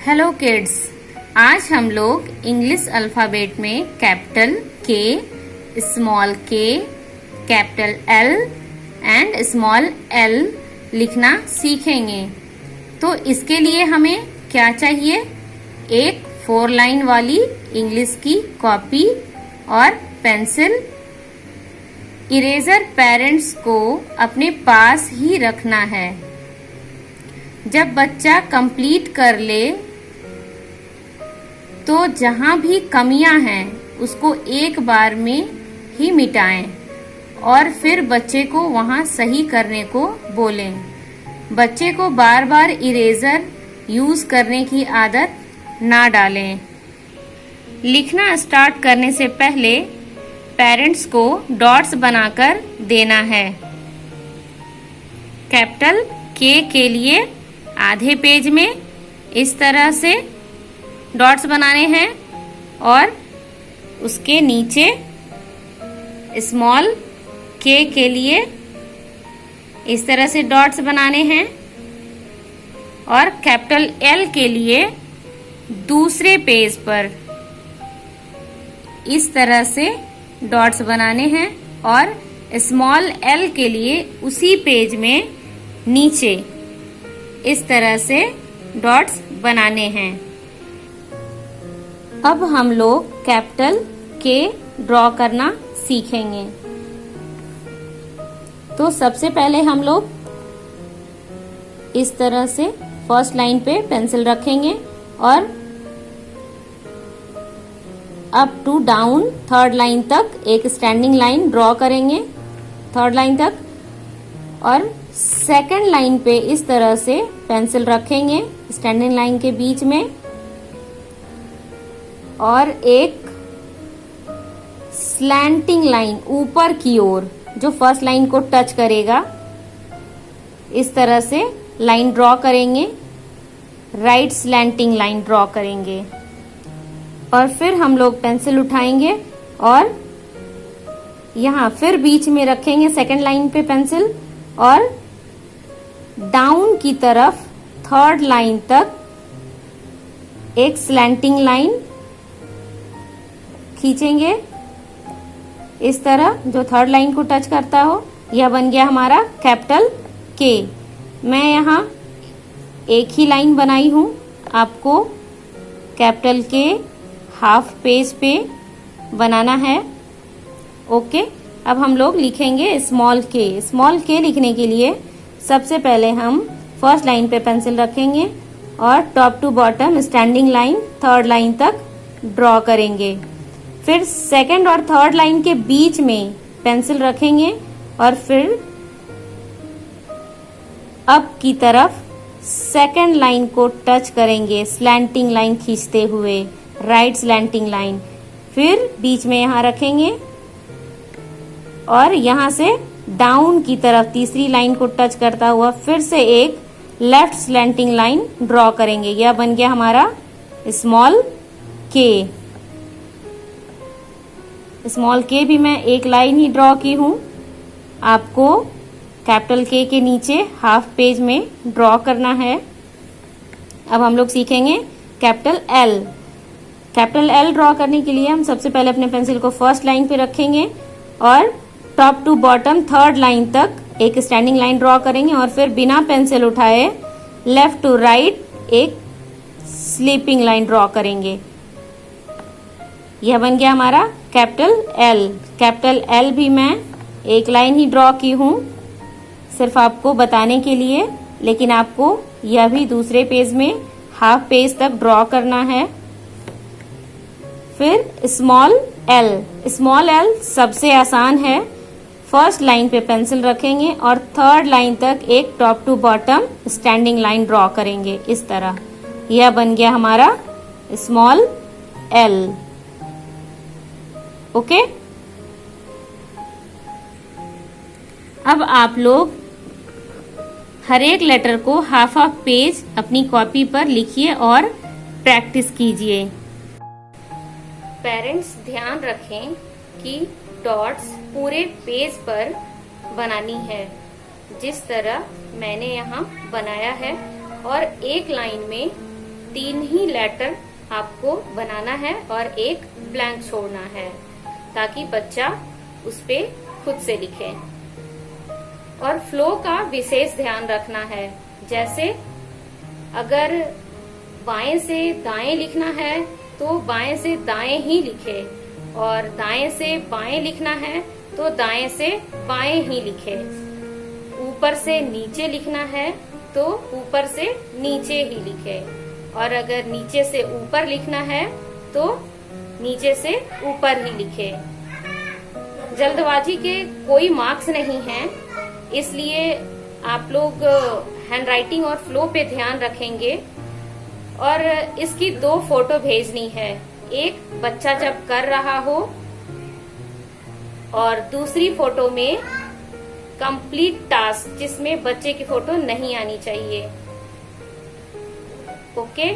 Hello kids, आज हम लोग इंग्लिश अल्फाबेट में कैपिटल के, स्मॉल के, capital L and small L लिखना सीखेंगे। तो इसके लिए हमें क्या चाहिए? एक 4 लाइन वाली इंग्लिश की कॉपी और पेंसिल। इरेजर पेरेंट्स को अपने पास ही रखना है। जब बच्चा कंप्लीट कर ले तो जहां भी कमियां हैं उसको एक बार में ही मिटाएं और फिर बच्चे को वहां सही करने को बोलें। बच्चे को बार बार इरेजर यूज करने की आदत ना डालें। लिखना स्टार्ट करने से पहले पेरेंट्स को डॉट्स बनाकर देना है। कैपिटल के लिए आधे पेज में इस तरह से डॉट्स बनाने हैं और उसके नीचे स्मॉल के लिए इस तरह से डॉट्स बनाने हैं और कैपिटल एल के लिए दूसरे पेज पर इस तरह से डॉट्स बनाने हैं और स्मॉल एल के लिए उसी पेज में नीचे इस तरह से डॉट्स बनाने हैं। अब हम लोग कैपिटल के ड्रॉ करना सीखेंगे। तो सबसे पहले हम लोग इस तरह से फर्स्ट लाइन पे पेंसिल रखेंगे और up to down third line तक एक स्टैंडिंग लाइन ड्रॉ करेंगे, थर्ड लाइन तक, और सेकंड लाइन पे इस तरह से पेंसिल रखेंगे स्टैंडिंग लाइन के बीच में और एक स्लैंटिंग लाइन ऊपर की ओर जो फर्स्ट लाइन को टच करेगा इस तरह से लाइन ड्रॉ करेंगे, राइट स्लैंटिंग लाइन ड्रॉ करेंगे। और फिर हम लोग पेंसिल उठाएंगे और यहाँ फिर बीच में रखेंगे सेकंड लाइन पे पेंसिल और डाउन की तरफ थर्ड लाइन तक एक स्लैंटिंग लाइन खींचेंगे इस तरह जो थर्ड लाइन को टच करता हो। यह बन गया हमारा कैपिटल के। मैं यहाँ एक ही लाइन बनाई हूँ, आपको कैपिटल के हाफ पेज पे बनाना है। ओके, अब हम लोग लिखेंगे स्मॉल के। स्मॉल के लिखने के लिए सबसे पहले हम फर्स्ट लाइन पे पेंसिल रखेंगे और top to bottom standing line third line तक ड्रॉ करेंगे। फिर सेकंड और थर्ड लाइन के बीच में पेंसिल रखेंगे और फिर अप की तरफ सेकंड लाइन को टच करेंगे स्लैंटिंग लाइन खींचते हुए, राइट स्लैंटिंग लाइन। फिर बीच में यहाँ रखेंगे और यहाँ से डाउन की तरफ तीसरी लाइन को टच करता हुआ फिर से एक लेफ्ट स्लैंटिंग लाइन ड्रॉ करेंगे। यह बन गया हमारा स्मॉल के। स्मॉल के भी मैं एक लाइन ही ड्रॉ की हूँ, आपको कैपिटल के नीचे हाफ पेज में ड्रॉ करना है। अब हम लोग सीखेंगे capital L. Capital L draw करने के लिए हम सबसे पहले अपने पेंसिल को फर्स्ट लाइन पे रखेंगे और top to bottom third line तक एक स्टैंडिंग लाइन ड्रॉ करेंगे और फिर बिना पेंसिल उठाए लेफ्ट टू राइट एक स्लीपिंग लाइन ड्रॉ करेंगे। यह बन गया हमारा कैपिटल एल। कैपिटल एल भी मैं एक लाइन ही ड्रॉ की हूँ सिर्फ आपको बताने के लिए, लेकिन आपको यह भी दूसरे पेज में हाफ पेज तक ड्रॉ करना है। फिर स्मॉल एल। स्मॉल एल सबसे आसान है। फर्स्ट लाइन पे पेंसिल रखेंगे और थर्ड लाइन तक एक top to bottom standing line draw करेंगे इस तरह। यह बन गया हमारा स्मॉल एल। ओके, अब आप लोग हर एक लेटर को हाफ हाफ पेज अपनी कॉपी पर लिखिए और प्रैक्टिस कीजिए। पेरेंट्स ध्यान रखें कि डॉट्स पूरे पेज पर बनानी है जिस तरह मैंने यहाँ बनाया है और एक लाइन में 3 ही लेटर आपको बनाना है और एक ब्लैंक छोड़ना है, ताकि बच्चा उस पे खुद से लिखे। और फ्लो का विशेष ध्यान रखना है, जैसे अगर बाएं से दाएं लिखना है तो बाएं से दाएं ही लिखे, और दाएं से बाएं लिखना है तो दाएं से बाएं ही लिखे। ऊपर से नीचे लिखना है तो ऊपर से नीचे ही लिखे, और अगर नीचे से ऊपर लिखना है तो नीचे से ऊपर ही लिखे। जल्दबाजी के कोई मार्क्स नहीं हैं, इसलिए आप लोग हैंडराइटिंग और फ्लो पे ध्यान रखेंगे। और इसकी 2 फोटो भेजनी है, एक बच्चा जब कर रहा हो और दूसरी फोटो में कंप्लीट टास्क, जिसमें बच्चे की फोटो नहीं आनी चाहिए। ओके।